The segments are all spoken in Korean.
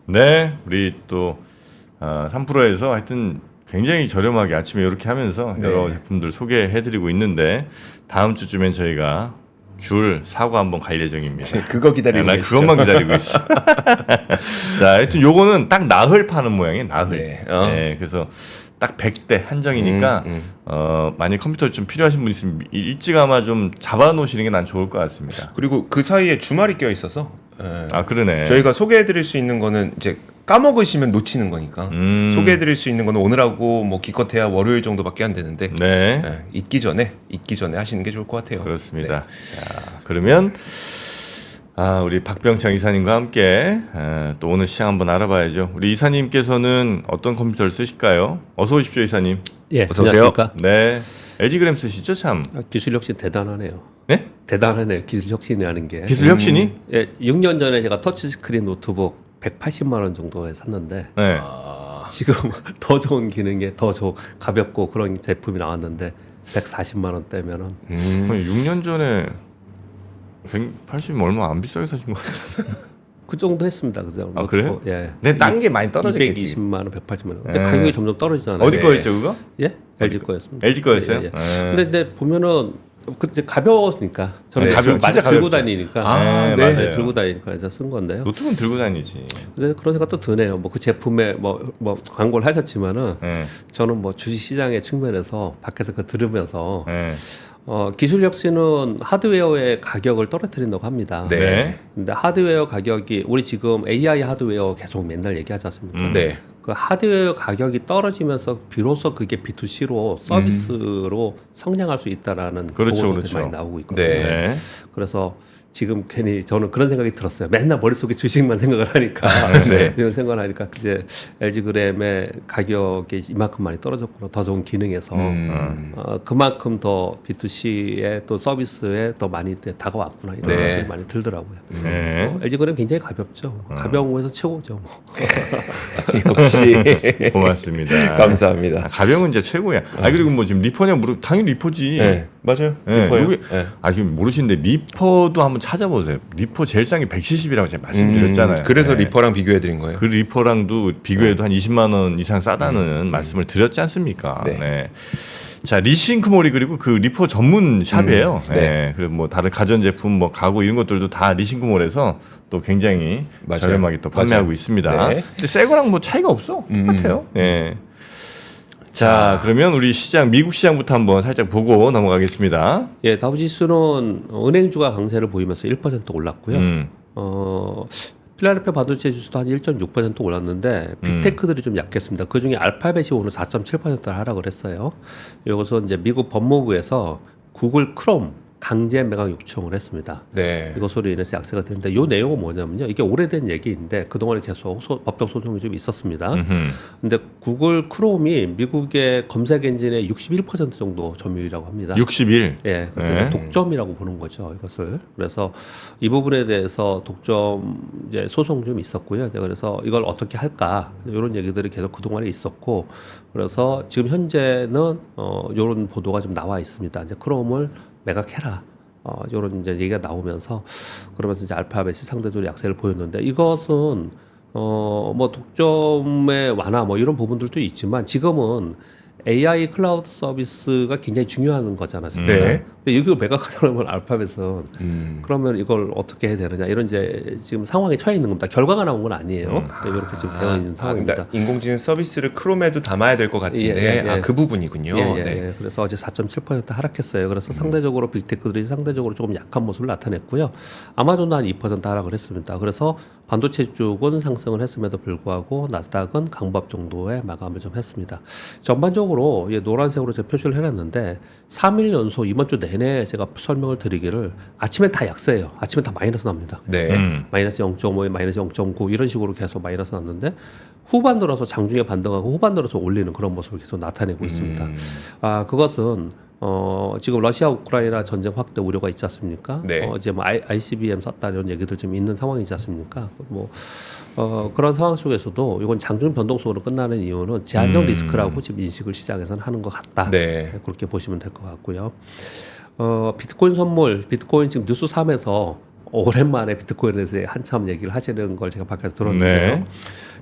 네, 우리 또 3프로에서 하여튼 굉장히 저렴하게 아침에 이렇게 하면서 여러 제품들 소개해드리고 있는데 다음 주쯤엔 저희가 귤 사과 한번 갈 예정입니다. 그거 기다리고 난 계시죠? 그것만 기다리고 있어. 자, 하여튼 요거는 딱 나흘 파는 모양이에요. 나흘. 네. 네, 그래서 딱 100대 한정이니까 만약 컴퓨터 좀 필요하신 분 있으면 일찍 아마 좀 잡아놓으시는 게 난 좋을 것 같습니다. 그리고 그 사이에 주말이 껴 있어서 아, 그러네. 저희가 소개해드릴 수 있는 거는 이제 까먹으시면 놓치는 거니까 소개해드릴 수 있는 거는 오늘하고 뭐 기껏해야 월요일 정도밖에 안 되는데 네. 잊기 전에 하시는 게 좋을 것 같아요. 그렇습니다. 자, 그러면 우리 박병창 이사님과 함께 또 오늘 시장 한번 알아봐야죠. 우리 이사님께서는 어떤 컴퓨터를 쓰실까요? 어서 오십시오, 이사님. 예, 어서 오세요. 안녕하십니까? 네. LG 그램 쓰시죠, 참. 기술 혁신 대단하네요. 네? 대단하네요. 기술 혁신이라는 게. 기술 혁신이? 예, 6년 전에 제가 터치 스크린 노트북 180만 원 정도에 샀는데 네. 지금 더 좋은 기능에 더 가볍고 그런 제품이 나왔는데 140만 원대면은 6년 전에 180이 얼마 안 비싸게 사신 것 같은데. 그 정도 했습니다. 그죠? 아, 그래요? 예. 근데 딴 게 많이 떨어졌겠지. 220만 원, 180만 원. 근데 예. 가격이 점점 떨어지잖아요. 어디 거였죠, 그거? 예? LG 거였습니다. LG 거였어요? 예, 예. 예. 근데 이제 보면은 그때 가벼웠으니까 저는 네, 가벼워 진짜 많이 들고 가볍죠. 다니니까 네, 맞아요. 들고 다니니까 해서 쓴 건데요. 노트북은 들고 다니지. 그래서 그런 생각도 드네요. 뭐 그 제품에 뭐 광고를 하셨지만은 네. 저는 뭐 주식 시장의 측면에서 밖에서 그 들으면서 네. 기술 혁신은 하드웨어의 가격을 떨어뜨린다고 합니다. 네. 근데 하드웨어 가격이 우리 지금 AI 하드웨어 계속 맨날 얘기하지 않습니까? 네. 그 하드웨어 가격이 떨어지면서 비로소 그게 B2C로 서비스로 성장할 수 있다라는 그렇죠, 보고서들이 그렇죠. 많이 나오고 있거든요. 네. 네. 그래서 지금 괜히 저는 그런 생각이 들었어요. 맨날 머릿속에 주식만 생각을 하니까 네. 이런 생각을 하니까 이제 LG 그램의 가격이 이만큼 많이 떨어졌구나. 더 좋은 기능에서 그만큼 더 B2C의 또 서비스에 더 많이 다가왔구나 이런 네. 생각이 많이 들더라고요. 네. LG 그램 굉장히 가볍죠. 가벼운 거에서 최고죠. 뭐. 역시 고맙습니다. 감사합니다. 가벼운 이제 최고야. 그리고 뭐 지금 리퍼냐 당연히 리퍼지. 네, 맞아요. 네, 리퍼요. 여기, 네. 지금 모르시는데 리퍼도 한번 찾아보세요. 리퍼 제일 싼 게 170이라고 제가 말씀드렸잖아요. 그래서 네. 리퍼랑 비교해드린 거예요. 그 리퍼랑도 비교해도 한 20만 원 이상 싸다는 말씀을 드렸지 않습니까? 네. 네. 자, 리싱크몰이 그리고 그 리퍼 전문 샵이에요. 네. 네. 그리고 뭐 다른 가전제품 뭐 가구 이런 것들도 다 리싱크몰에서 또 굉장히 맞아요. 저렴하게 또 판매하고 맞아요. 있습니다. 네. 근데 새 거랑 뭐 차이가 없어. 똑같아요. 네. 자, 그러면 우리 시장 미국 시장부터 한번 살짝 보고 넘어가겠습니다. 예, 다우지수는 은행주가 강세를 보이면서 1% 올랐고요. 필라델피아 반도체 지수도 한 1.6% 올랐는데 빅테크들이 좀 약했습니다. 그 중에 알파벳이 오늘 4.7%를 하락을 했어요. 이것은 이제 미국 법무부에서 구글 크롬 강제 매각 요청을 했습니다. 네. 이것으로 인해서 약세가 됐는데 이 내용은 뭐냐면요. 이게 오래된 얘기인데 그동안에 계속 법적 소송이 좀 있었습니다. 근데 구글 크롬이 미국의 검색 엔진의 61% 정도 점유율이라고 합니다. 61. 예, 그래서 네. 독점이라고 보는 거죠, 이것을. 그래서 이 부분에 대해서 독점 이제 소송 좀 있었고요. 그래서 이걸 어떻게 할까 이런 얘기들이 계속 그 동안에 있었고, 그래서 지금 현재는 이런 보도가 좀 나와 있습니다. 이제 크롬을 매각해라. 이런 이제 얘기가 나오면서 그러면서 이제 알파벳이 상대적으로 약세를 보였는데 이것은 뭐 독점의 완화 뭐 이런 부분들도 있지만 지금은 AI 클라우드 서비스가 굉장히 중요한 거잖아요. 네. 근데 이거 매각하려면 알파벳은 그러면 이걸 어떻게 해야 되느냐 이런 이제 지금 상황에 처해 있는 겁니다. 결과가 나온 건 아니에요. 이렇게 지금 되어 있는 상황입니다. 그러니까 인공지능 서비스를 크롬에도 담아야 될 것 같은데 그 부분이군요. 예. 네. 그래서 어제 4.7% 하락했어요. 그래서 상대적으로 빅테크들이 상대적으로 조금 약한 모습을 나타냈고요. 아마존도 한 2% 하락을 했습니다. 그래서 반도체 쪽은 상승을 했음에도 불구하고 나스닥은 강보합 정도의 마감을 좀 했습니다. 전반적으로 노란색으로 제가 표시를 해놨는데 3일 연속 이번 주 내내 제가 설명을 드리기를 아침엔 다 약세예요. 아침엔 다 마이너스 납니다. 네. 마이너스 0.5에 마이너스 0.9 이런 식으로 계속 마이너스 났는데 후반 들어서 장중에 반등하고 후반 들어서 올리는 그런 모습을 계속 나타내고 있습니다. 그것은 지금 러시아 우크라이나 전쟁 확대 우려가 있지 않습니까? 네. 이제 뭐 ICBM 썼다 이런 얘기들 좀 있는 상황이지 않습니까? 뭐 그런 상황 속에서도 이건 장중 변동성으로 끝나는 이유는 제한적 리스크라고 지금 인식을 시장에서는 하는 것 같다. 네. 그렇게 보시면 될 것 같고요. 비트코인 선물, 비트코인 지금 뉴스 3에서 오랜만에 비트코인에 대해서 한참 얘기를 하시는 걸 제가 밖에서 들었는데요. 네.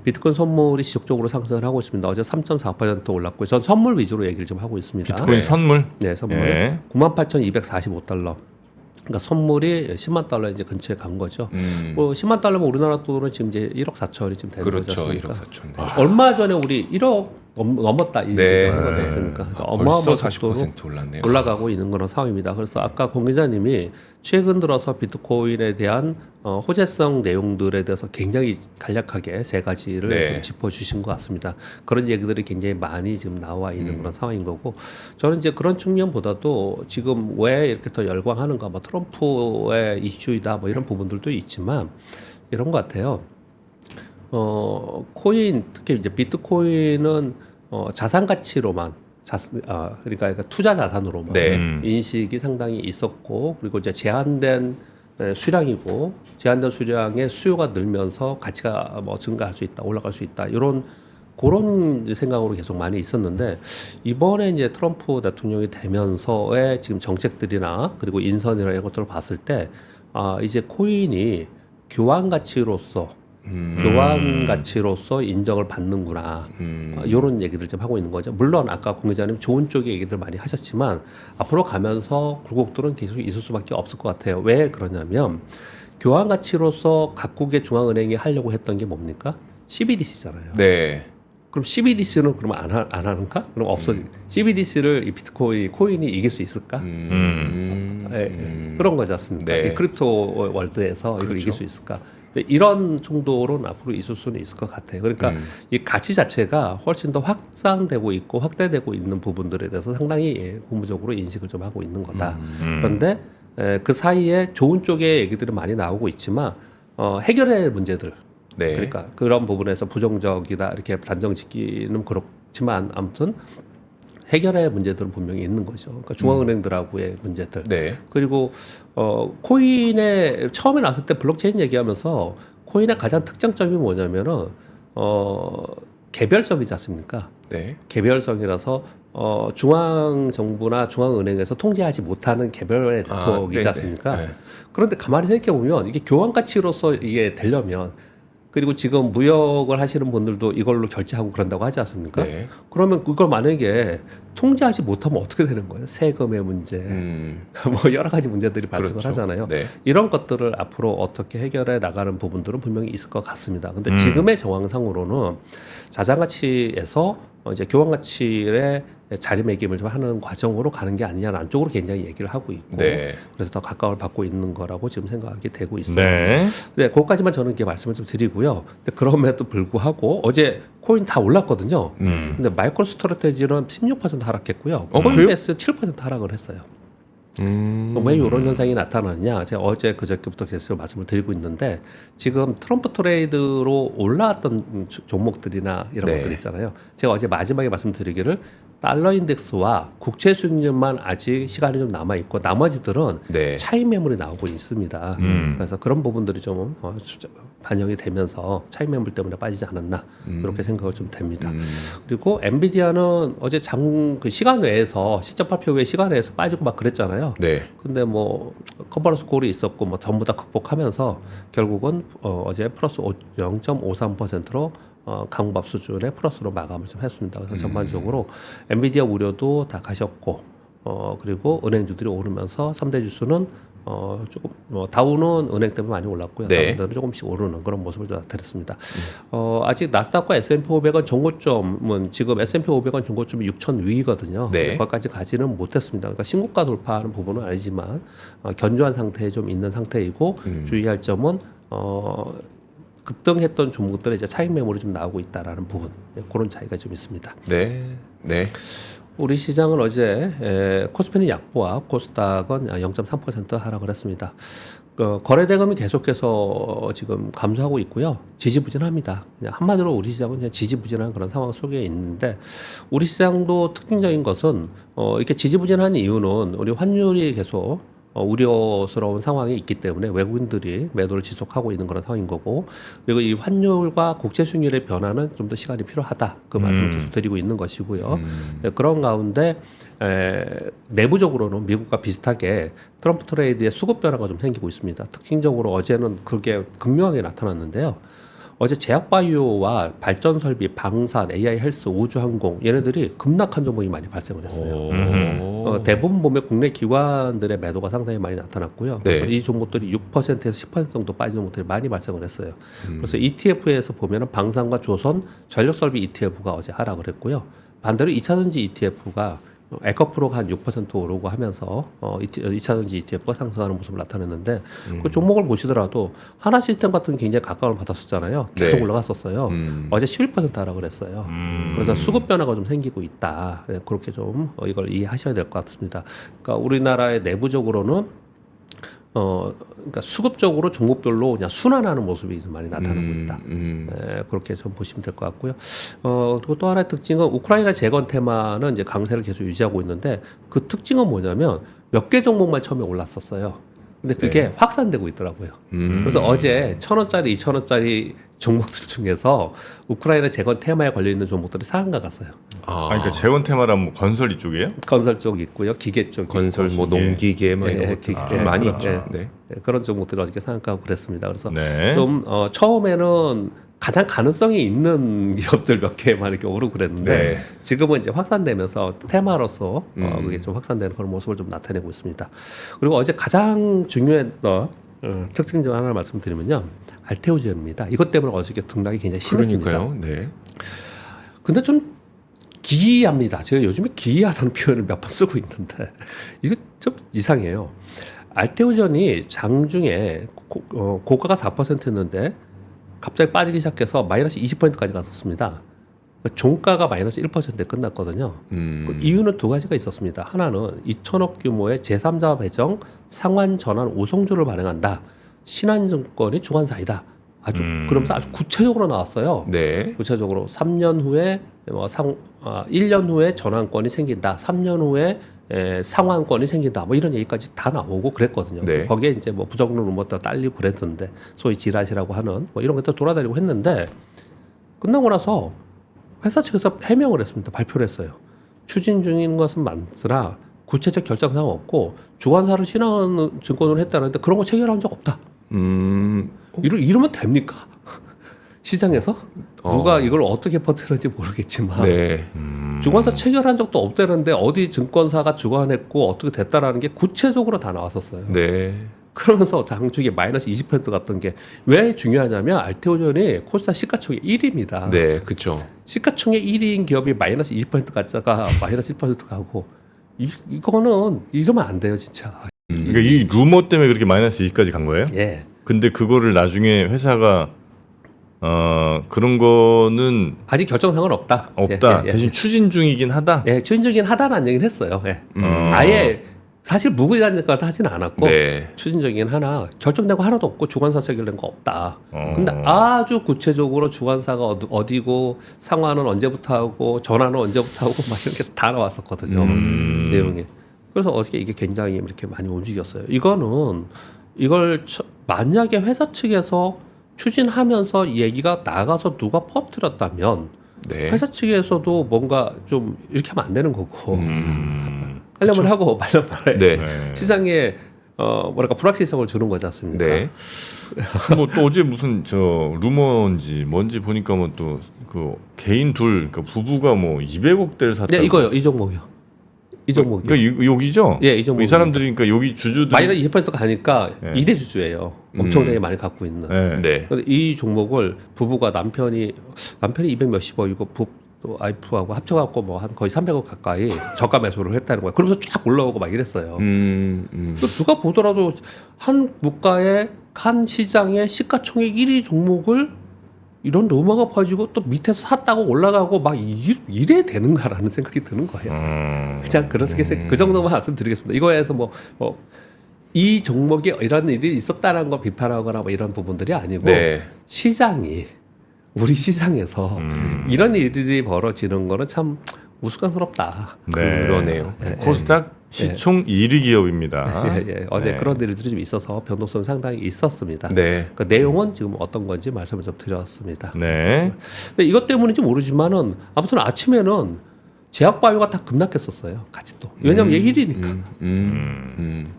비트코인 선물이 지속적으로 상승을 하고 있습니다. 어제 3.4% 올랐고요. 전 선물 위주로 얘기를 좀 하고 있습니다. 비트코인 네. 선물. 네, 선물. 예. 98,245달러. 그러니까 선물이 10만 달러 이제 근처에 간 거죠. 뭐 10만 달러면 우리나라 돈으로 지금 이제 1억 4천이 지금 되는 거지 그렇죠. 않습니까? 1억 4천. 네. 얼마 전에 우리 1억 넘었다 이 네. 얘기를 한 거지 않습니까? 그러니까 벌써 어마어마한 속도로 40% 올랐네요. 올라가고 있는 그런 상황입니다. 그래서 아까 공 기자님이 최근 들어서 비트코인에 대한 호재성 내용들에 대해서 굉장히 간략하게 세 가지를 네. 좀 짚어주신 것 같습니다. 그런 얘기들이 굉장히 많이 지금 나와 있는 그런 상황인 거고 저는 이제 그런 측면보다도 지금 왜 이렇게 더 열광하는가 뭐 트럼프의 이슈이다 뭐 이런 부분들도 있지만 이런 것 같아요. 코인 특히 이제 비트코인은 자산 가치로만 그러니까 투자 자산으로만 네. 인식이 상당히 있었고 그리고 이제 제한된 수량이고 제한된 수량의 수요가 늘면서 가치가 뭐 증가할 수 있다 올라갈 수 있다 이런 그런 생각으로 계속 많이 있었는데 이번에 이제 트럼프 대통령이 되면서의 지금 정책들이나 그리고 인선이나 이런 것들을 봤을 때 이제 코인이 교환 가치로서 교환 가치로서 인정을 받는구나. 이런 얘기들 좀 하고 있는 거죠. 물론 아까 공 기자님 좋은 쪽의 얘기들 많이 하셨지만 앞으로 가면서 굴곡들은 계속 있을 수밖에 없을 것 같아요. 왜 그러냐면 교환 가치로서 각국의 중앙은행이 하려고 했던 게 뭡니까? CBDC잖아요. 네. 그럼 CBDC는 그러면 안 하는가? 그럼 CBDC를 이 코인이 이길 수 있을까? 그런 거지 않습니까? 네. 이 크립토 월드에서 이걸 이길 수 있을까? 근데 이런 정도로는 앞으로 있을 수는 있을 것 같아요. 그러니까 이 가치 자체가 훨씬 더 확장되고 있고 확대되고 있는 부분들에 대해서 상당히 고무적으로 인식을 좀 하고 있는 거다. 그런데 그 사이에 좋은 쪽의 얘기들이 많이 나오고 있지만 해결의 문제들 네. 그러니까 그런 부분에서 부정적이다 이렇게 단정 짓기는 그렇지만 아무튼 해결의 문제들은 분명히 있는 거죠. 그러니까 중앙은행들하고의 문제들. 네. 그리고 코인에 처음에 나왔을 때 블록체인 얘기하면서 코인의 가장 특장점이 뭐냐면은 개별성이지 않습니까? 네. 개별성이라서 중앙 정부나 중앙은행에서 통제하지 못하는 개별의 네트워크이지 네네. 않습니까? 네. 그런데 가만히 생각해 보면 이게 교환 가치로서 이게 되려면 그리고 지금 무역을 하시는 분들도 이걸로 결제하고 그런다고 하지 않습니까? 네. 그러면 그걸 만약에 통제하지 못하면 어떻게 되는 거예요? 세금의 문제, 뭐 여러 가지 문제들이 발생을 그렇죠. 하잖아요. 네. 이런 것들을 앞으로 어떻게 해결해 나가는 부분들은 분명히 있을 것 같습니다. 근데 지금의 정황상으로는 자산 가치에서 이제 교환 가치의 자리매김을 좀 하는 과정으로 가는 게 아니냐는 안쪽으로 굉장히 얘기를 하고 있고 네. 그래서 더 가까움을 받고 있는 거라고 지금 생각이 되고 있어요. 네. 네, 그것까지만 저는 이렇게 말씀을 좀 드리고요. 근데 그럼에도 불구하고 어제 코인 다 올랐거든요. 근데 마이크로 스트래테지는 16% 하락했고요. 코인베이스 7% 하락을 했어요. 왜 이런 현상이 나타나느냐? 제가 어제 그저께부터 계속 말씀을 드리고 있는데 지금 트럼프 트레이드로 올라왔던 종목들이나 이런 네. 것들 있잖아요. 제가 어제 마지막에 말씀드리기를 달러 인덱스와 국채 수익률만 아직 시간이 좀 남아 있고 나머지들은 네. 차익 매물이 나오고 있습니다. 그래서 그런 부분들이 좀 반영이 되면서 차익 매물 때문에 빠지지 않았나 이렇게 생각을 좀 됩니다. 그리고 엔비디아는 어제 그 시간 외에서 시점 발표 외 시간 외에서 빠지고 막 그랬잖아요. 네. 근데 뭐 컨퍼런스 콜이 있었고 뭐 전부 다 극복하면서 결국은 어제 플러스 0.53%로 강밥 수준의 플러스로 마감을 좀 했습니다. 그래서 전반적으로 엔비디아 우려도 다 가셨고 그리고 은행주들이 오르면서 3대 지수는 조금 다우는 은행 때문에 많이 올랐고요. 네. 다른 데는 조금씩 오르는 그런 모습을 나타냈습니다. 아직 나스닥과 S&P 500은 정고점은 지금 S&P 500은 정고점이 6천 위거든요. 네. 거기까지 가지는 못했습니다. 그러니까 신고가 돌파하는 부분은 아니지만 견조한 상태에 좀 있는 상태이고 주의할 점은 급등했던 종목들의 이제 차익 매물이 좀 나오고 있다라는 부분 그런 차이가 좀 있습니다. 네. 네. 우리 시장은 어제 코스피는 약보합, 코스닥은 0.3% 하락을 했습니다. 거래 대금이 계속해서 지금 감소하고 있고요. 지지부진합니다. 그냥 한마디로 우리 시장은 그냥 지지부진한 그런 상황 속에 있는데 우리 시장도 특징적인 것은 이렇게 지지부진한 이유는 우리 환율이 계속 우려스러운 상황이 있기 때문에 외국인들이 매도를 지속하고 있는 그런 상황인 거고 그리고 이 환율과 국채 수익률의 변화는 좀 더 시간이 필요하다 그 말씀을 계속 드리고 있는 것이고요. 네, 그런 가운데 내부적으로는 미국과 비슷하게 트럼프 트레이드의 수급 변화가 좀 생기고 있습니다. 특징적으로 어제는 그게 극명하게 나타났는데요. 어제 제약바이오와 발전설비, 방산, AI 헬스, 우주항공 얘네들이 급락한 종목이 많이 발생을 했어요. 대부분 보면 국내 기관들의 매도가 상당히 많이 나타났고요. 그래서 네. 이 종목들이 6%에서 10% 정도 빠진 종목들이 많이 발생을 했어요. 그래서 ETF에서 보면은 방산과 조선, 전력설비 ETF가 어제 하락을 했고요. 반대로 2차전지 ETF가 에코프로가 한 6% 오르고 하면서 2차전지 ETF가 상승하는 모습을 나타냈는데 그 종목을 보시더라도 하나시스템 같은 게 굉장히 각광을 받았었잖아요. 계속 네. 올라갔었어요. 어제 11% 하락을 했어요. 그래서 수급 변화가 좀 생기고 있다. 네, 그렇게 좀 이걸 이해하셔야 될 것 같습니다. 그러니까 우리나라의 내부적으로는 그러니까 수급적으로 종목별로 그냥 순환하는 모습이 좀 많이 나타나고 있다. 그렇게 좀 보시면 될 것 같고요. 그리고 또 하나의 특징은 우크라이나 재건 테마는 이제 강세를 계속 유지하고 있는데 그 특징은 뭐냐면 몇 개 종목만 처음에 올랐었어요. 근데 그게 확산되고 있더라고요. 그래서 어제 1,000원짜리, 2,000원짜리 종목들 중에서 우크라이나 재건 테마에 걸려 있는 종목들이 상한가 갔어요. 그러니까 재원 테마란 뭐 건설 이쪽이에요? 건설 쪽 있고요, 기계 쪽 건설, 있고, 뭐 농기계 뭐 이런 예, 것도 좀 많이 있죠. 네. 그런 종목들이 어저께 상한가고 그랬습니다. 그래서 네. 좀 처음에는 가장 가능성이 있는 기업들 몇 개만 이렇게 오르고 그랬는데 네. 지금은 이제 확산되면서 테마로서 그게 좀 확산되는 그런 모습을 좀 나타내고 있습니다. 그리고 어제 가장 중요했던 특징 중 하나 말씀드리면요, 알테오젠입니다. 이것 때문에 어저께 등락이 굉장히 심했습니다. 그러니까요. 네. 근데 좀 기이합니다. 제가 요즘에 기이하다는 표현을 몇 번 쓰고 있는데 이거 좀 이상해요. 알테오전이 장중에 고가가 4%였는데 갑자기 빠지기 시작해서 마이너스 20%까지 갔었습니다. 종가가 마이너스 1%에 끝났거든요. 그 이유는 두 가지가 있었습니다. 하나는 2천억 규모의 제3자 배정 상환 전환 우송주를 발행한다. 신한증권이 주관사이다. 아주 그러면서 아주 구체적으로 나왔어요. 네. 구체적으로 3년 후에 1년 후에 전환권이 생긴다. 3년 후에 상환권이 생긴다. 뭐 이런 얘기까지 다 나오고 그랬거든요. 네. 거기에 이제 뭐 부정론 루머가 딸리고 그랬는데 소위 지라시라고 하는 뭐 이런 것도 돌아다니고 했는데 끝나고 나서 회사 측에서 해명을 했습니다. 발표를 했어요. 추진 중인 것은 많으나 구체적 결정 사항 없고 주관사를 신한증권으로 했다는데 그런 거 체결한 적 없다. 이러면 됩니까? 시장에서 누가 이걸 어떻게 버티는지 모르겠지만 네. 주관사 체결한 적도 없다는데 어디 증권사가 주관했고 어떻게 됐다라는 게 구체적으로 다 나왔었어요. 네. 그러면서 장중에 마이너스 20% 갔던 게 왜 중요하냐면 알테오전이 코스닥 시가총액 1위입니다. 네. 그렇죠. 시가총액 1위인 기업이 마이너스 20% 갔다가 마이너스 1% 가고 이거는 이러면 안 돼요 진짜. 그러니까 이 루머 때문에 그렇게 마이너스 2까지 간 거예요? 예. 근데 그거를 나중에 회사가 그런 거는 아직 결정사항은 없다. 없다. 예. 대신 추진 중이긴 하다. 예, 추진 중이긴 하다는 얘기는 했어요. 예. 아예 사실 무근이라는 걸 하지는 않았고 네. 추진적이긴 하나 결정된 거 하나도 없고 주관사 체결된 거 없다. 근데 아주 구체적으로 주관사가 어디고 상환은 언제부터 하고 전환은 언제부터 하고 막 이런 게 다 나왔었거든요. 내용이. 그래서 어저께 이게 굉장히 이렇게 많이 움직였어요. 이걸 만약에 회사 측에서 추진하면서 얘기가 나가서 누가 퍼뜨렸다면 네. 회사 측에서도 뭔가 좀 이렇게 하면 안 되는 거고 하려면 하고 말려면 말아야지. 네. 시장에 뭐랄까 불확실성을 주는 거지 않습니까? 네. 뭐 또 어제 무슨 저 루머인지 뭔지 보니까 뭐 또 그 개인 둘 그러니까 부부가 뭐 200억대를 샀다. 네, 이거요. 이 종목이요. 이 종목이요. 그러니까 여기죠? 예, 이 종목. 이 사람들이 그러니까 여기 주주들 마이너스 20%가 가니까 네. 2대 주주예요. 엄청나게 많이 갖고 있는. 네. 네. 근데 이 종목을 부부가 남편이 200 몇십억이고 또 와이프하고 합쳐갖고 뭐 한 거의 300억 가까이 저가 매수를 했다는 거예요. 그러면서 쫙 올라오고 막 이랬어요. 그 누가 보더라도 한 물가의 한 시장의 시가총액 1위 종목을 이런 루머가 퍼지고 또 밑에서 샀다고 올라가고 막 이래야 되는가라는 생각이 드는 거예요. 그냥 그런 식의 그 정도만 말씀드리겠습니다. 이거에서 이 종목에 이런 일이 있었다는 걸 비판하거나 뭐 이런 부분들이 아니고 네. 시장이 우리 시장에서 이런 일들이 벌어지는 거는 참 우스꽝스럽다. 네. 그러네요. 코스닥 시총 1위 기업입니다. 예. 어제 네. 그런 일들이 좀 있어서 변동성이 상당히 있었습니다. 네. 그 내용은 지금 어떤 건지 말씀을 좀 드렸습니다. 네. 근데 이것 때문인지 모르지만은 아무튼 아침에는 제약바이오가 다 급락했었어요. 같이 또. 왜냐면 얘 1위니까.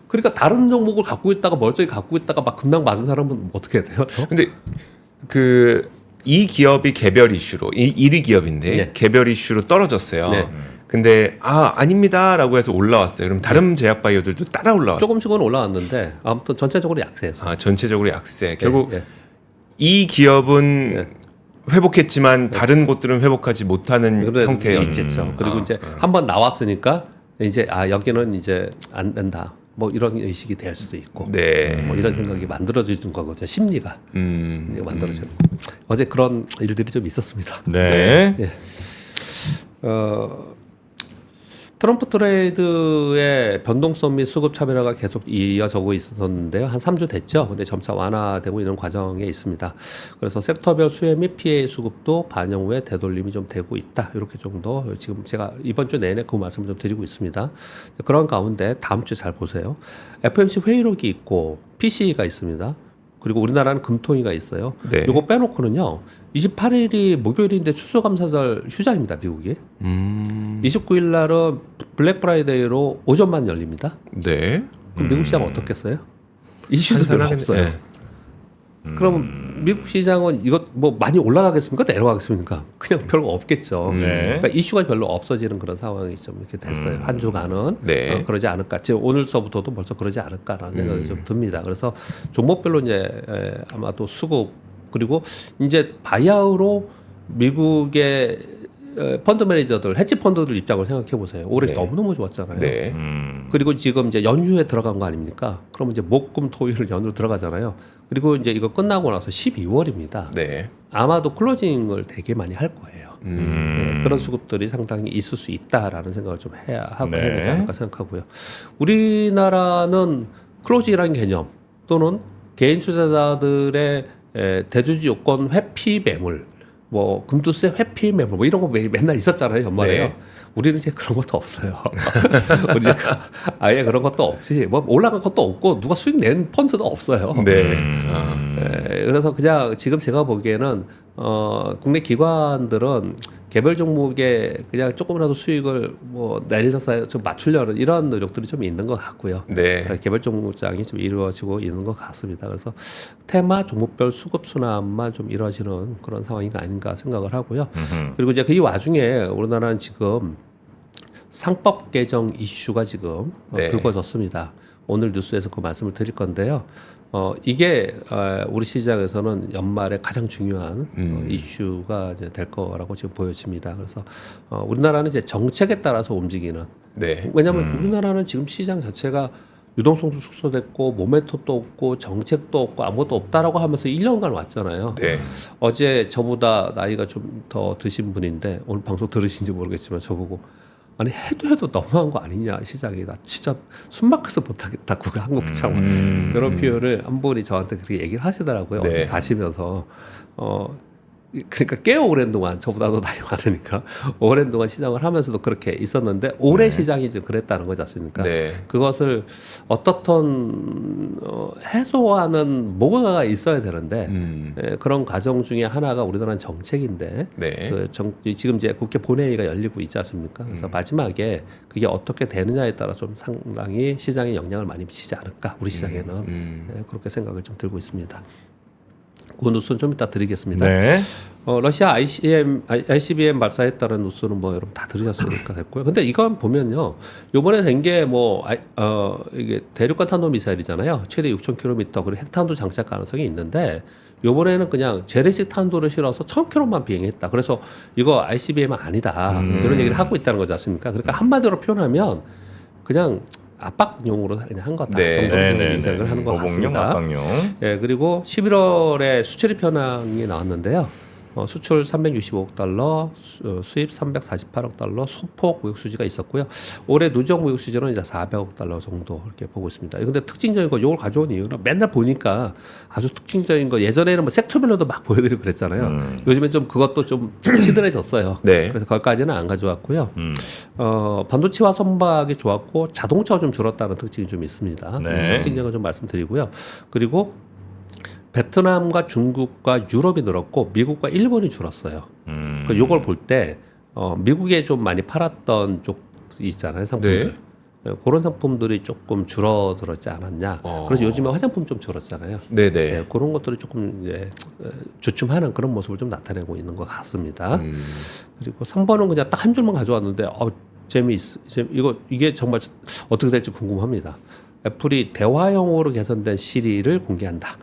그러니까 다른 종목을 갖고 있다가 멀쩡히 갖고 있다가 막 급락 맞은 사람은 어떻게 해야 돼요? 근데 이 기업이 개별 이슈로 1위 기업인데 네. 개별 이슈로 떨어졌어요. 네. 근데 아닙니다라고 해서 올라왔어요. 그럼 다른 제약바이오들도 따라 올라왔어요. 조금씩은 올라왔는데 아무튼 전체적으로 약세였어요. 전체적으로 약세. 결국 예. 이 기업은 네. 회복했지만 다른 곳들은 회복하지 못하는 그런 형태예요. 있겠죠. 그리고 이제 한번 나왔으니까 이제 여기는 이제 안 된다. 뭐 이런 의식이 될 수도 있고. 네. 뭐 이런 생각이 만들어지는 거거든요. 심리가 만들어지는 거. 어제 그런 일들이 좀 있었습니다. 네. 예. 트럼프 트레이드의 변동성 및 수급 차별화가 계속 이어져고 있었는데요. 한 3주 됐죠. 근데 점차 완화되고 있는 과정에 있습니다. 그래서 섹터별 수혜 및 피해 수급도 반영 후에 되돌림이 좀 되고 있다. 이렇게 정도 지금 제가 이번 주 내내 그 말씀을 좀 드리고 있습니다. 그런 가운데 다음 주 잘 보세요. FMC 회의록이 있고 PC가 있습니다. 그리고 우리나라는 금토위가 있어요. 네. 이거 빼놓고는요. 28일이 목요일인데 추수감사절 휴장입니다. 미국이. 29일 날은 블랙 프라이데이로 오전만 열립니다. 네. 그럼 미국 시장 어떻겠어요? 이슈도 별로 없어요. 네. 그럼 미국 시장은 이것 뭐 많이 올라가겠습니까? 내려가겠습니까? 그냥 별거 없겠죠. 네. 그러니까 이슈가 별로 없어지는 그런 상황이 좀 이렇게 됐어요. 한 주간은 네. 그러지 않을까. 지금 오늘서부터도 벌써 그러지 않을까라는 생각이 좀 듭니다. 그래서 종목별로 이제 아마도 수급 그리고 이제 바이아우로 미국의 펀드 매니저들, 헤지 펀드들 입장을 생각해 보세요. 올해 네. 너무너무 좋았잖아요. 네. 그리고 지금 이제 연휴에 들어간 거 아닙니까? 그러면 이제 목, 금, 토일 연휴로 들어가잖아요. 그리고 이제 이거 끝나고 나서 12월입니다. 네. 아마도 클로징을 되게 많이 할 거예요. 네, 그런 수급들이 상당히 있을 수 있다라는 생각을 좀 해야 하고 네. 해야 되지 않을까 생각하고요. 우리나라는 클로징이라는 개념 또는 개인 투자자들의 대주주 요건 회피 매물 뭐 금투세 회피 매물 뭐 이런 거 맨날 있었잖아요 연말에요. 네. 우리는 이제 그런 것도 없어요. 우리 이제 아예 그런 것도 없지. 뭐 올라간 것도 없고 누가 수익 낸 펀드도 없어요. 네. 그래서 그냥 지금 제가 보기에는 국내 기관들은 개별 종목에 그냥 조금이라도 수익을 뭐 내려서 좀 맞추려는 이런 노력들이 좀 있는 것 같고요. 네. 개별 종목장이 좀 이루어지고 있는 것 같습니다. 그래서 테마 종목별 수급 순환만 좀 이루어지는 그런 상황이 아닌가 생각을 하고요. 그리고 이제 그 와중에 우리나라는 지금 상법 개정 이슈가 지금 네. 불거졌습니다. 오늘 뉴스에서 그 말씀을 드릴 건데요. 이게 우리 시장에서는 연말에 가장 중요한 이슈가 이제 될 거라고 지금 보여집니다. 그래서 우리나라는 이제 정책에 따라서 움직이는. 네. 왜냐하면 우리나라는 지금 시장 자체가 유동성도 축소됐고 모멘텀도 없고 정책도 없고 아무것도 없다라고 하면서 1년간 왔잖아요. 네. 어제 저보다 나이가 좀 더 드신 분인데 오늘 방송 들으신지 모르겠지만 저보고 아니 해도 너무한 거 아니냐 시장이 나 진짜 숨막혀서 못하겠다 그거 한국 시장 이런 표현을 한 분이 저한테 그렇게 얘기를 하시더라고요. 네. 어제 가시면서 그러니까 꽤 오랜 동안 저보다도 나이 많으니까 오랜 동안 시장을 하면서도 그렇게 있었는데 올해 시장이 좀 그랬다는 거지 않습니까? 네. 그것을 어떻든 해소하는 뭐가 있어야 되는데 그런 과정 중에 하나가 우리나라는 정책인데 네. 지금 이제 국회 본회의가 열리고 있지 않습니까? 그래서 마지막에 그게 어떻게 되느냐에 따라 좀 상당히 시장에 영향을 많이 미치지 않을까 우리 시장에는 네, 그렇게 생각을 좀 들고 있습니다. 그 뉴스는 좀 이따 드리겠습니다. 네. 러시아 ICBM 발사했다는 뉴스는 뭐 여러분 다 들으셨으니까 됐고요. 근데 이건 보면요, 요번에 된 게 뭐 이게 대륙간 탄도 미사일이잖아요. 최대 6,000km 그리고 핵탄두 장착 가능성이 있는데 요번에는 그냥 재래식 탄두를 실어서 1,000km만 비행했다. 그래서 이거 ICBM은 아니다. 이런 얘기를 하고 있다는 거지 않습니까? 그러니까 한마디로 표현하면 그냥 압박용으로 그냥 한 거다. 네. 정도의 인상을 하는 것 보복용, 같습니다. 압박용. 예, 그리고 11월에 수출입 현황이 나왔는데요. 수출 365억 달러, 수입 348억 달러, 소폭 무역 수지가 있었고요. 올해 누적 무역 수지는 이제 400억 달러 정도 이렇게 보고 있습니다. 근데 특징적인 거 이걸 가져온 이유는 맨날 보니까 아주 특징적인 거 예전에는 뭐 섹터별로도 막 보여드리고 그랬잖아요. 요즘엔 좀 그것도 좀 시들해졌어요. 네. 그래서 거기까지는 안 가져왔고요. 반도체와 선박이 좋았고 자동차가 좀 줄었다는 특징이 좀 있습니다. 네. 특징적인 좀 말씀드리고요. 그리고 베트남과 중국과 유럽이 늘었고 미국과 일본이 줄었어요. 그러니까 이걸 볼 때 미국에 좀 많이 팔았던 쪽 있잖아요, 상품들. 그런 상품들이 조금 줄어들었지 않았냐. 그래서 요즘에 화장품 좀 줄었잖아요. 네네. 네, 그런 것들이 조금 이제 주춤하는 그런 모습을 좀 나타내고 있는 것 같습니다. 그리고 3번은 그냥 딱 한 줄만 가져왔는데 이게 정말 어떻게 될지 궁금합니다. 애플이 대화형으로 개선된 시리를 공개한다.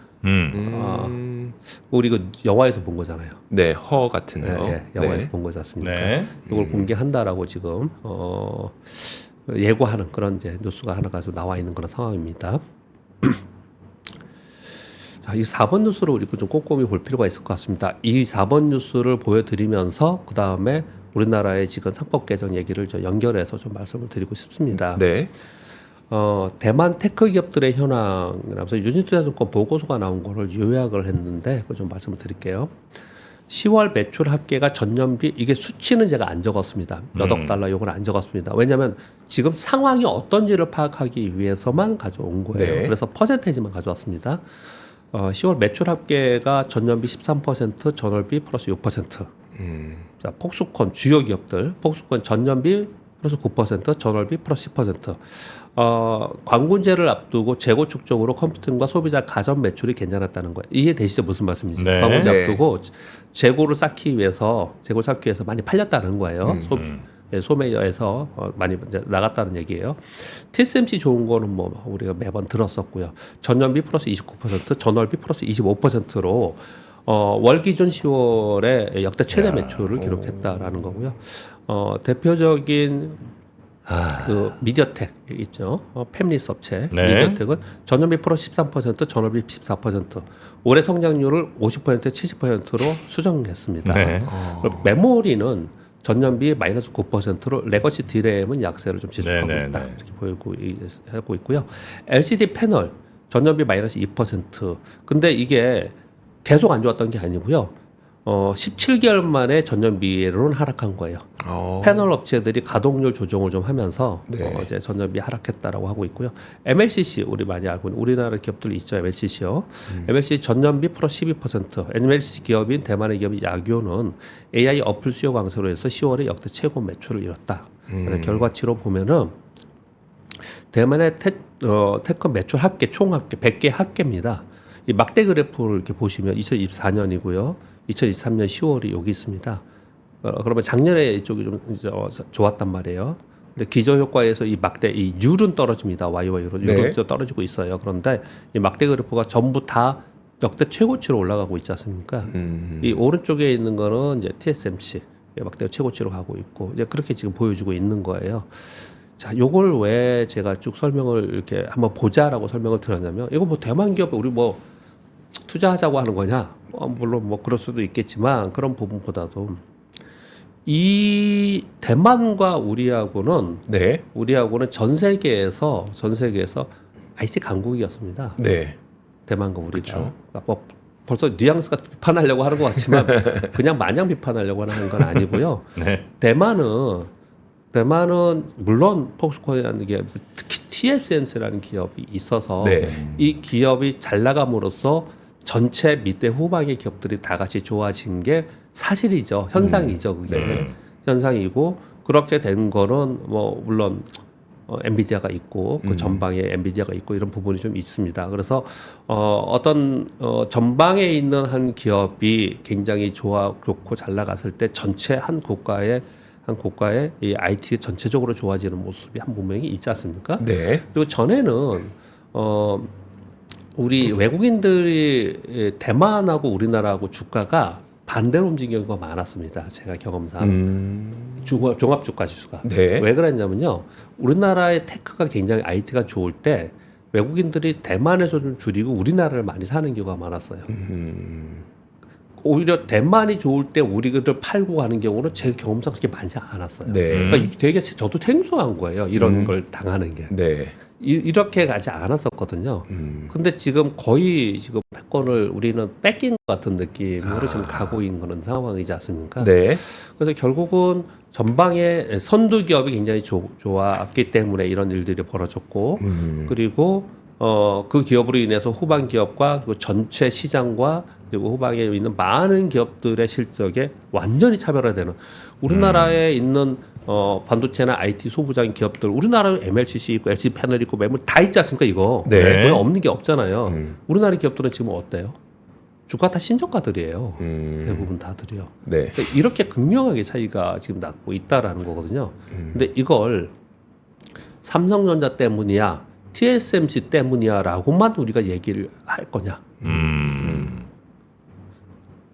우리 그 영화에서 본 거잖아요. 네, 허 같은 거. 영화에서 본 거지 않습니까? 네. 이걸 공개한다라고 지금 예고하는 그런 이제 뉴스가 하나 가지고 나와 있는 그런 상황입니다. 자, 이 4번 뉴스를 우리 좀 꼼꼼히 볼 필요가 있을 것 같습니다. 이 4번 뉴스를 보여드리면서 그 다음에 우리나라의 지금 상법 개정 얘기를 연결해서 좀 말씀을 드리고 싶습니다. 네. 대만 테크 기업들의 현황이라면서 유진투자증권 보고서가 나온 거를 요약을 했는데 그걸 좀 말씀을 드릴게요. 10월 매출 합계가 전년비 이게 수치는 제가 안 적었습니다. 몇 억 달러 요건 안 적었습니다. 왜냐하면 지금 상황이 어떤지를 파악하기 위해서만 가져온 거예요. 네. 그래서 퍼센테이지만 가져왔습니다. 10월 매출 합계가 전년비 13%, 전월비 플러스 6%. 자, 폭스콘 주요 기업들, 폭스콘 전년비 플러스 9%, 전월비 플러스 10%. 광군제를 앞두고 재고축 적으로 컴퓨팅과 소비자 가전 매출이 괜찮았다는 거예요. 이해되시죠? 무슨 말씀인지. 네. 광군제 네. 앞두고 재고를 쌓기 위해서 많이 팔렸다는 거예요. 소매여에서 많이 이제 나갔다는 얘기예요. TSMC 좋은 거는 뭐 우리가 매번 들었었고요. 전년비 플러스 29%, 전월비 플러스 25%로 월 기준 10월에 역대 최대 매출을 기록했다라는 거고요. 대표적인 그 미디어텍 있죠. 팹리스 업체 네. 미디어텍은 전년비 플러스 13%, 전월비 14%. 올해 성장률을 50%, 70%로 수정했습니다. 네. 그리고 메모리는 전년비 마이너스 9%로 레거시 디램은 약세를 좀 지속하고 네, 네, 있다. 네. 이렇게 하고 있고요. LCD 패널 전년비 마이너스 2%. 근데 이게 계속 안 좋았던 게 아니고요. 17개월 만에 전년비로는 하락한 거예요. 패널 업체들이 가동률 조정을 좀 하면서 네. 이제 전년비 하락했다라고 하고 있고요. MLCC 우리 많이 알고 있는 우리나라 기업들이 있죠. MLCC요. MLCC 전년비 플러스 12%. MLCC 기업인 대만의 기업인 야교는 AI 어플 수요 강세로 해서 10월에 역대 최고 매출을 이뤘다. 그래서 결과치로 보면은 대만의 테크 매출 합계 총 합계 100개 합계입니다. 이 막대 그래프를 이렇게 보시면 2024년이고요. 2023년 10월이 여기 있습니다. 그러면 작년에 이쪽이 좀 좋았단 말이에요. 근데 기저 효과에서 이 막대 이 율은 떨어집니다. YY로 율은 떨어지고 있어요. 그런데 이 막대 그래프가 전부 다 역대 최고치로 올라가고 있지 않습니까? 이 오른쪽에 있는 거는 이제 TSMC 막대 최고치로 가고 있고 이제 그렇게 지금 보여주고 있는 거예요. 자, 요걸 왜 제가 쭉 설명을 이렇게 한번 보자라고 설명을 드렸냐면 이거 뭐 대만 기업 우리 뭐 투자하자고 하는 거냐? 물론 뭐 그럴 수도 있겠지만 그런 부분보다도 이 대만과 우리하고는 전 세계에서 IT 강국이었습니다. 네. 대만과 우리가 그쵸. 뭐 벌써 뉘앙스가 비판하려고 하는 것 같지만 그냥 마냥 비판하려고 하는 건 아니고요. 네. 대만은 물론 폭스콘이라는 게 특히 TSMC라는 기업이 있어서 이 기업이 잘 나감으로써 전체 밑에 후방의 기업들이 다 같이 좋아진 게 사실이죠. 현상이죠. 그게 현상이고 그렇게 된 거는 뭐 물론 엔비디아가 있고 그 전방에 엔비디아가 있고 이런 부분이 좀 있습니다. 그래서 어떤 전방에 있는 한 기업이 굉장히 좋고 잘 나갔을 때 전체 한 국가의 이 IT 전체적으로 좋아지는 모습이 한 분명히 있지 않습니까? 네. 그리고 전에는 우리 외국인들이 대만하고 우리나라하고 주가가 반대로 움직이는 경우가 많았습니다. 제가 경험상 종합 주가 지수가 왜 그랬냐면요. 우리나라의 테크가 굉장히 IT가 좋을 때 외국인들이 대만에서 좀 줄이고 우리나라를 많이 사는 경우가 많았어요. 오히려 대만이 좋을 때 우리를 팔고 가는 경우는 제 경험상 그렇게 많지 않았어요. 그러니까 되게 저도 생소한 거예요. 이런 걸 당하는 게. 이렇게 가지 않았었거든요. 근데 지금 거의 지금 패권을 우리는 뺏긴 것 같은 느낌으로 지금 가고 있는 상황이지 않습니까? 그래서 결국은 전방에 선두 기업이 굉장히 좋았기 때문에 이런 일들이 벌어졌고, 그리고 그 기업으로 인해서 후방 기업과 그리고 전체 시장과 그리고 후방에 있는 많은 기업들의 실적에 완전히 차별화되는 우리나라에 있는 반도체나 IT 소부장 기업들 우리나라에 MLCC 있고 LG 패널 있고 매물 다 있지 않습니까 이거? 네. 거의 없는 게 없잖아요. 우리나라 기업들은 지금 어때요? 주가 다 신저가들이에요. 대부분 다들이요. 네. 이렇게 극명하게 차이가 지금 나고 있다라는 거거든요. 근데 이걸 삼성전자 때문이야, TSMC 때문이야라고만 우리가 얘기를 할 거냐?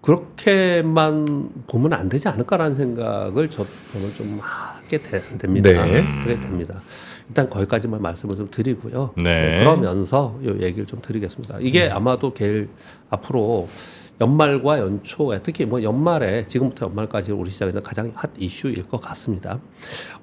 그렇게만 보면 안 되지 않을까라는 생각을 저는 좀 하게 됩니다. 네. 그게 됩니다. 일단 거기까지만 말씀을 좀 드리고요. 네. 그러면서 이 얘기를 좀 드리겠습니다. 이게 아마도 제일 앞으로 연말과 연초에 특히 뭐 연말에 지금부터 연말까지 우리 시장에서 가장 핫 이슈일 것 같습니다.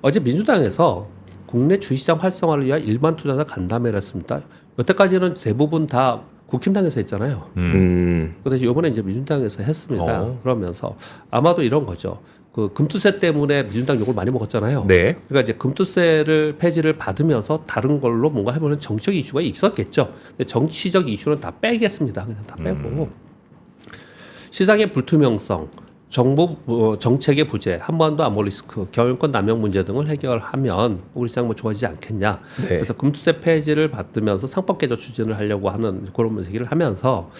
어제 민주당에서 국내 주식시장 활성화를 위한 일반 투자자 간담회를 했습니다. 여태까지는 대부분 다 국힘당에서 했잖아요. 그런데 이번에 이제 민주당에서 했습니다. 그러면서 아마도 이런 거죠. 그 금투세 때문에 민주당 욕을 많이 먹었잖아요. 네. 그러니까 이제 금투세를 폐지를 받으면서 다른 걸로 뭔가 해보는 정치적 이슈가 있었겠죠. 근데 정치적 이슈는 다 빼겠습니다. 그냥 다 빼고 시장의 불투명성, 정부 정책의 부재, 한반도 안보 리스크, 경영권 남용 문제 등을 해결하면 우리 시장 뭐 좋아지지 않겠냐. 네. 그래서 금투세 폐지를 받으면서 상법 개정 추진을 하려고 하는 그런 얘기를 하면서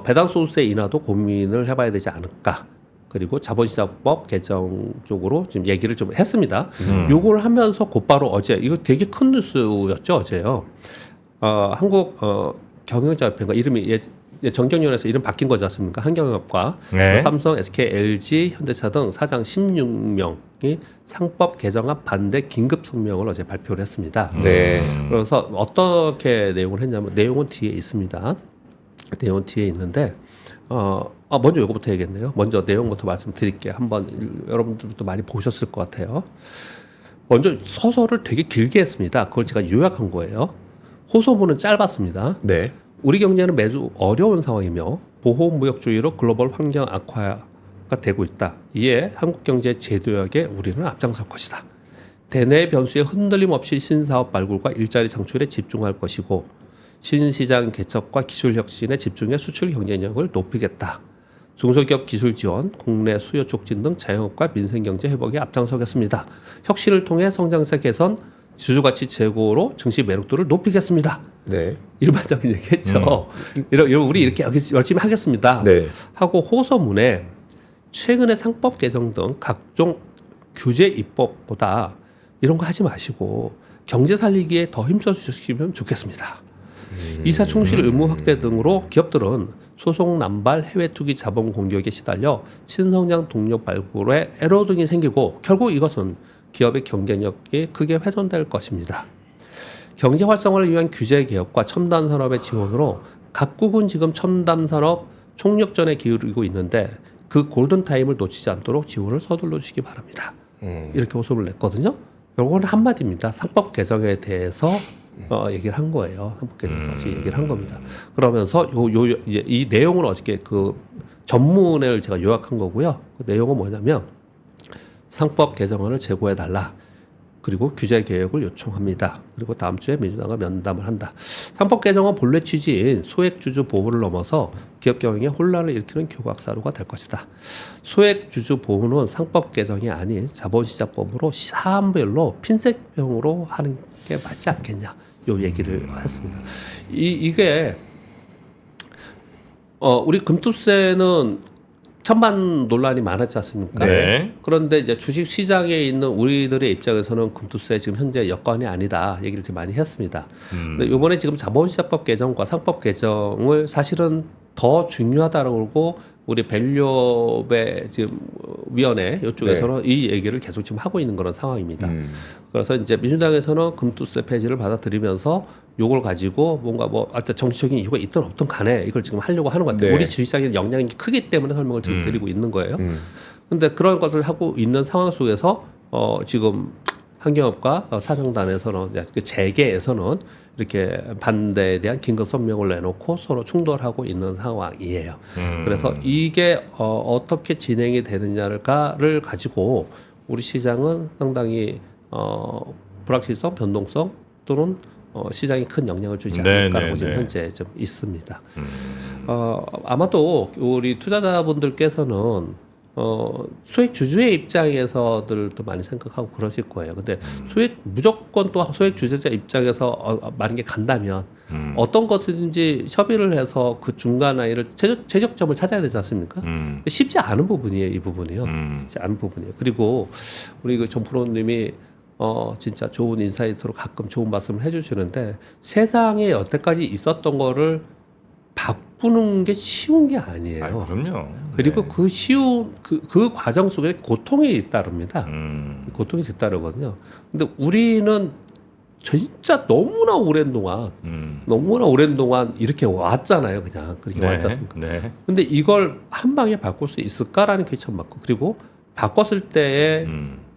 배당 소득세 인하도 고민을 해봐야 되지 않을까. 그리고 자본시장법 개정 쪽으로 지금 얘기를 좀 했습니다. 요걸 하면서 곧바로 어제 이거 되게 큰 뉴스였죠 어제요. 한국 경영자협회인가 이름이 정경련에서 이름 바뀐 거지 않습니까? 한경영업과 네. 삼성, SK, LG, 현대차 등 사장 16명이 상법 개정안 반대 긴급 성명을 어제 발표를 했습니다. 네. 그래서 어떻게 내용을 했냐면 내용은 뒤에 있습니다. 내용은 뒤에 있는데 먼저 이거부터 얘기했네요. 먼저 내용부터 말씀드릴게요. 한번 여러분들도 많이 보셨을 것 같아요. 먼저 서서를 되게 길게 했습니다. 그걸 제가 요약한 거예요. 호소문은 짧았습니다. 네. 우리 경제는 매우 어려운 상황이며 보호무역주의로 글로벌 환경 악화가 되고 있다. 이에 한국 경제 재도약에 우리는 앞장설 것이다. 대내 변수에 흔들림 없이 신사업 발굴과 일자리 창출에 집중할 것이고 신시장 개척과 기술 혁신에 집중해 수출 경쟁력을 높이겠다. 중소기업 기술 지원, 국내 수요 촉진 등 자영업과 민생경제 회복에 앞장서겠습니다. 혁신을 통해 성장세 개선, 주주가치 제고로 증시 매력도를 높이겠습니다. 네. 일반적인 얘기했죠. 우리 이렇게 열심히 하겠습니다. 네. 하고 호소문에 최근의 상법 개정 등 각종 규제 입법보다 이런 거 하지 마시고 경제 살리기에 더 힘써 주시면 좋겠습니다. 이사 충실 의무 확대 등으로 기업들은 소송 남발 해외 투기 자본 공격에 시달려 신성장 동력 발굴에 에러 등이 생기고 결국 이것은 기업의 경쟁력이 크게 훼손될 것입니다. 경제 활성화를 위한 규제 개혁과 첨단 산업의 지원으로 각국은 지금 첨단 산업 총력전에 기울이고 있는데 그 골든 타임을 놓치지 않도록 지원을 서둘러 주시기 바랍니다. 이렇게 호소를 냈거든요. 이건 한마디입니다. 상법 개정에 대해서 얘기를 한 거예요. 상법 개정에서 얘기를 한 겁니다. 그러면서 이제 이 내용을 어저께 그 전문을 제가 요약한 거고요. 그 내용은 뭐냐면 상법 개정안을 제고해 달라. 그리고 규제 개혁을 요청합니다. 그리고 다음 주에 민주당과 면담을 한다. 상법 개정은 본래 취지인 소액주주 보호를 넘어서 기업 경영에 혼란을 일으키는 교각사루가 될 것이다. 소액주주 보호는 상법 개정이 아닌 자본시장법으로 사안별로 핀셋형으로 하는 게 맞지 않겠냐. 요 얘기를 했습니다. 이게 우리 금투세는 천만 논란이 많았지 않습니까? 네. 그런데 이제 주식 시장에 있는 우리들의 입장에서는 금투세 지금 현재 여건이 아니다 얘기를 좀 많이 했습니다. 근데 이번에 지금 자본시장법 개정과 상법 개정을 사실은 더 중요하다고 우리 밸류업의 지금 위원회 이쪽에서는 이 얘기를 계속 지금 하고 있는 그런 상황입니다. 그래서 이제 민주당에서는 금투세 폐지를 받아들이면서 요걸 가지고 뭔가 뭐 정치적인 이유가 있든 없든 간에 이걸 지금 하려고 하는 것 같아요. 네. 우리 주식시장에 영향이 크기 때문에 설명을 지금 드리고 있는 거예요. 근데 그런 것을 하고 있는 상황 속에서 지금 한경업과 사장단에서는 그 재계에서는 이렇게 반대에 대한 긴급 성명을 내놓고 서로 충돌하고 있는 상황이에요. 그래서 이게 어떻게 진행이 되느냐를 가지고 우리 시장은 상당히 불확실성, 변동성 또는 시장에 큰 영향을 주지 않을까라고 지금 현재 좀 있습니다. 아마도 우리 투자자분들께서는 소액 주주의 입장에서들도 많이 생각하고 그러실 거예요. 근데 무조건 또 소액 주주자 입장에서 만약에 간다면 어떤 것든지 협의를 해서 그 중간 라인을 최적점을 찾아야 되지 않습니까? 쉽지 않은 부분이에요, 이 부분이요. 쉽지 않은 부분이에요. 그리고 우리 그 정 프로님이 진짜 좋은 인사이트로 가끔 좋은 말씀을 해주시는데 세상에 여태까지 있었던 거를 바꾸는 게 쉬운 게 아니에요. 아, 그럼요. 그리고 네. 그 쉬운 그 과정 속에 고통이 따릅니다. 고통이 뒤따르거든요. 근데 우리는 진짜 너무나 오랜 동안 이렇게 왔잖아요. 그냥 그렇게 네. 왔지 않습니까? 네. 근데 이걸 한 방에 바꿀 수 있을까라는 퀘스천 맞고 그리고 바꿨을 때의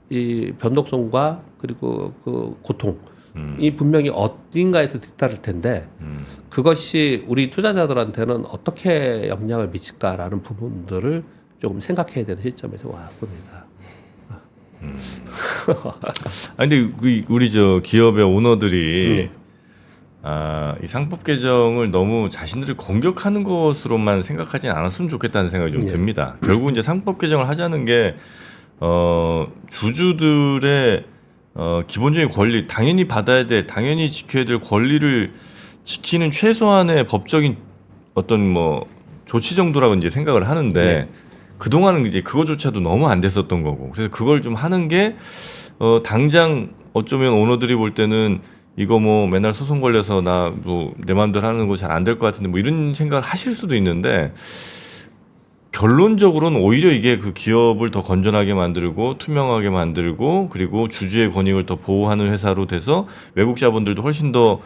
이 변동성과 그리고 그 고통 이 분명히 어딘가에서 뒤따를 텐데 그것이 우리 투자자들한테는 어떻게 영향을 미칠까라는 부분들을 조금 생각해야 되는 시점에서 왔습니다. 아니 근데 우리 저 기업의 오너들이 네. 이 상법 개정을 너무 자신들을 공격하는 것으로만 생각하진 않았으면 좋겠다는 생각이 좀 네. 듭니다. 결국 이제 상법 개정을 하자는 게 주주들의 기본적인 권리, 당연히 받아야 될, 당연히 지켜야 될 권리를 지키는 최소한의 법적인 어떤 뭐 조치 정도라고 이제 생각을 하는데 네. 그동안은 이제 그거조차도 너무 안 됐었던 거고 그래서 그걸 좀 하는 게 당장 어쩌면 오너들이 볼 때는 이거 뭐 맨날 소송 걸려서 나 뭐 내 마음대로 하는 거 잘 안 될 것 같은데 뭐 이런 생각을 하실 수도 있는데 결론적으로는 오히려 이게 그 기업을 더 건전하게 만들고 투명하게 만들고 그리고 주주의 권익을 더 보호하는 회사로 돼서 외국 자본들도 훨씬 더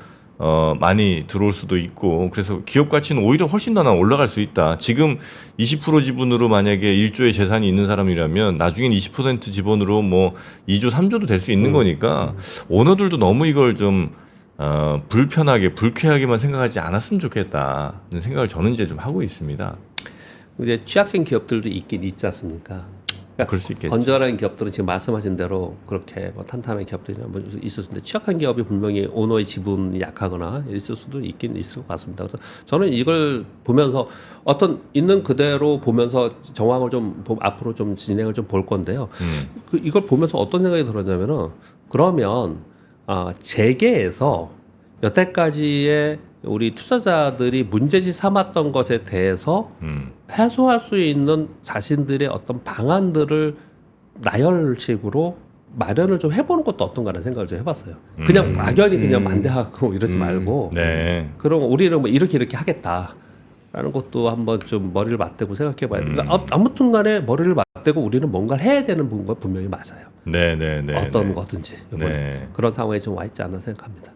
많이 들어올 수도 있고 그래서 기업 가치는 오히려 훨씬 더 올라갈 수 있다. 지금 20% 지분으로 만약에 1조의 재산이 있는 사람이라면 나중엔 20% 지분으로 뭐 2조, 3조도 될 수 있는 거니까 오너들도 너무 이걸 좀 불편하게 불쾌하게만 생각하지 않았으면 좋겠다는 생각을 저는 이제 좀 하고 있습니다. 이제 취약한 기업들도 있긴 있지 않습니까? 그러니까 그럴 수 있겠죠. 건전한 기업들은 지금 말씀하신 대로 그렇게 뭐 탄탄한 기업들이나 뭐 있을 수 있는데 취약한 기업이 분명히 오너의 지분이 약하거나 있을 수도 있긴 있을 것 같습니다. 그래서 저는 이걸 보면서 어떤 있는 그대로 보면서 정황을 좀 앞으로 좀 진행을 좀 볼 건데요. 이걸 보면서 어떤 생각이 들었냐면은 그러면 재계에서 여태까지의 우리 투자자들이 문제지 삼았던 것에 대해서 해소할 수 있는 자신들의 어떤 방안들을 나열식으로 마련을 좀 해보는 것도 어떤가라는 생각을 좀 해봤어요. 그냥 막연히 그냥 반대하고 이러지 말고 네. 그럼 우리는 뭐 이렇게 하겠다라는 것도 한번 좀 머리를 맞대고 생각해봐야 돼요. 그러니까 아무튼 간에 머리를 맞대고 우리는 뭔가를 해야 되는 건 분명히 맞아요. 네. 어떤 거든지 이번에 네. 그런 상황에 좀 와 있지 않나 생각합니다.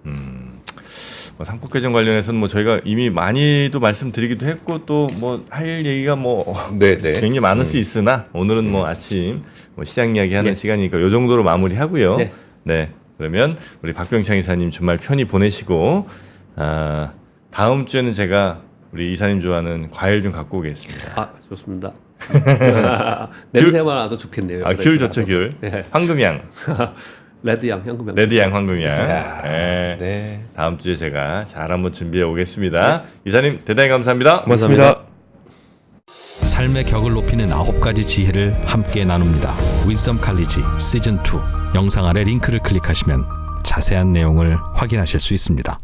뭐 상법 개정 관련해서는 뭐 저희가 이미 많이도 말씀드리기도 했고 또 뭐 할 얘기가 뭐 네. 굉장히 많을 수 있으나 오늘은 뭐 아침 뭐 시장 이야기하는 네. 시간이니까 요 정도로 마무리하고요. 네. 네. 그러면 우리 박병창 이사님 주말 편히 보내시고 다음 주에는 제가 우리 이사님 좋아하는 과일 좀 갖고 오겠습니다. 좋습니다. 냄새만 나도 좋겠네요. 귤 좋죠, 귤. 네. 황금향, 레드향, 현금향. 레드향, 황금향. 야, 네. 네. 다음 주에 제가 잘 한번 준비해 오겠습니다. 이사님 대단히 감사합니다. 고맙습니다. 삶의 격을 높이는 9가지 지혜를 함께 나눕니다. 위즈덤 칼리지 시즌 2 영상 아래 링크를 클릭하시면 자세한 내용을 확인하실 수 있습니다.